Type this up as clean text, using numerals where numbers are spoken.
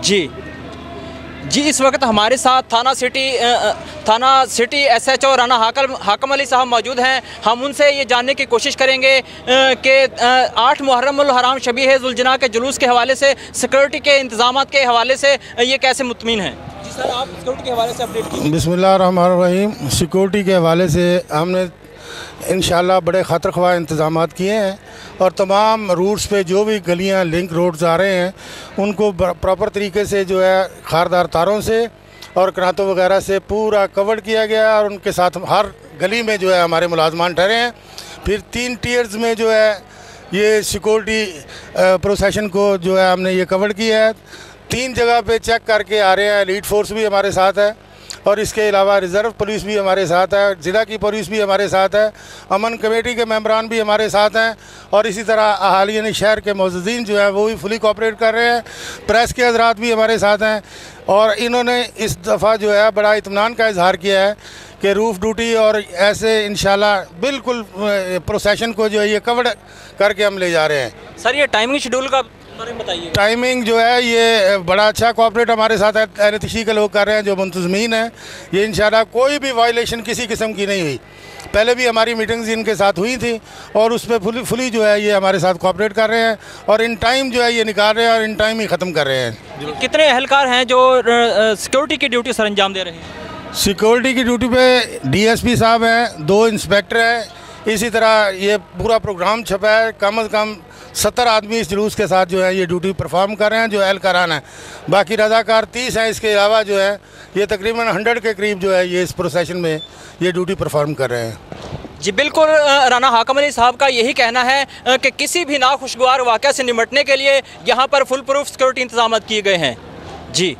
जी जी, इस वक्त हमारे साथ थाना सिटी SHO राना हाकम अली साहब मौजूद हैं। हम उनसे ये जानने की कोशिश करेंगे कि 8 मुहर्रमुल हराम शबीह-ए-ज़ुलजना के जुलूस के हवाले से, सिक्योरिटी के इंतजामात के हवाले से ये कैसे मुतमिन हैं? जी सर, आप सिक्योरिटी के हवाले से अपडेट कीजिए। बिस्मिल्लाहिर्रहमानिर्रहीम। सिक्योरिटी के हवाले से हमने इंशाल्लाह बड़े ख़ातिर ख्वाह इंतज़ामात किए हैं और तमाम रूट्स पे जो भी गलियां लिंक रोड्स आ रहे हैं उनको प्रॉपर तरीके से जो है खारदार तारों से और करातों वगैरह से पूरा कवर किया गया और उनके साथ हर गली में जो है हमारे मुलाजमान ठहरे हैं। फिर 3 टीयर्स में जो है ये सिक्योरिटी प्रोसेशन को जो है हमने ये कवर किया है। 3 जगह पे चेक करके आ रहे हैं। एलीट फोर्स भी हमारे साथ है और इसके अलावा रिज़र्व पुलिस भी हमारे साथ है, ज़िला की पुलिस भी हमारे साथ है, अमन कमेटी के मेंबरान भी हमारे साथ हैं और इसी तरह अहालियन शहर के मौजूदीन जो है वो भी फुली कोऑपरेट कर रहे हैं। प्रेस के हज़रात भी हमारे साथ हैं और इन्होंने इस दफ़ा जो है बड़ा इत्मीनान का इजहार किया है कि रूफ़ ड्यूटी और ऐसे इंशाल्लाह बिल्कुल प्रोसेशन को जो है ये कवर करके हम ले जा रहे हैं। सर, ये टाइमिंग शेड्यूल का बारे में बताइए। टाइमिंग जो है ये बड़ा अच्छा कोऑपरेट हमारे साथ एनएचसी के लोग कर रहे हैं जो मुंतज़मीन हैं। ये इंशाल्लाह कोई भी वायलेशन किसी किस्म की नहीं हुई। पहले भी हमारी मीटिंग्स इनके साथ हुई थी और उस पर फुली जो है ये हमारे साथ कोऑपरेट कर रहे हैं और इन टाइम जो है ये निकाल रहे हैं और इन टाइम ही ख़त्म कर रहे हैं। कितने एहलकार हैं जो सिक्योरिटी की ड्यूटी सर अंजाम दे रहे हैं? सिक्योरिटी की ड्यूटी पे DSP साहब हैं, 2 इंस्पेक्टर हैं। इसी तरह ये पूरा प्रोग्राम छपा है। कम अज़ कम 70 आदमी इस जुलूस के साथ जो है ये ड्यूटी परफॉर्म कर रहे हैं जो एहलकारान है। बाकी रज़ाकार 30 हैं। इसके अलावा जो है ये तकरीबन 100 के करीब जो है ये इस प्रोसेशन में ये ड्यूटी परफॉर्म कर रहे हैं। जी बिल्कुल, राना हाकम अली साहब का यही कहना है कि किसी भी नाखुशगवार वाक़या से निपटने के लिए यहाँ पर फुल प्रूफ सिक्योरिटी इंतजाम किए गए हैं। जी।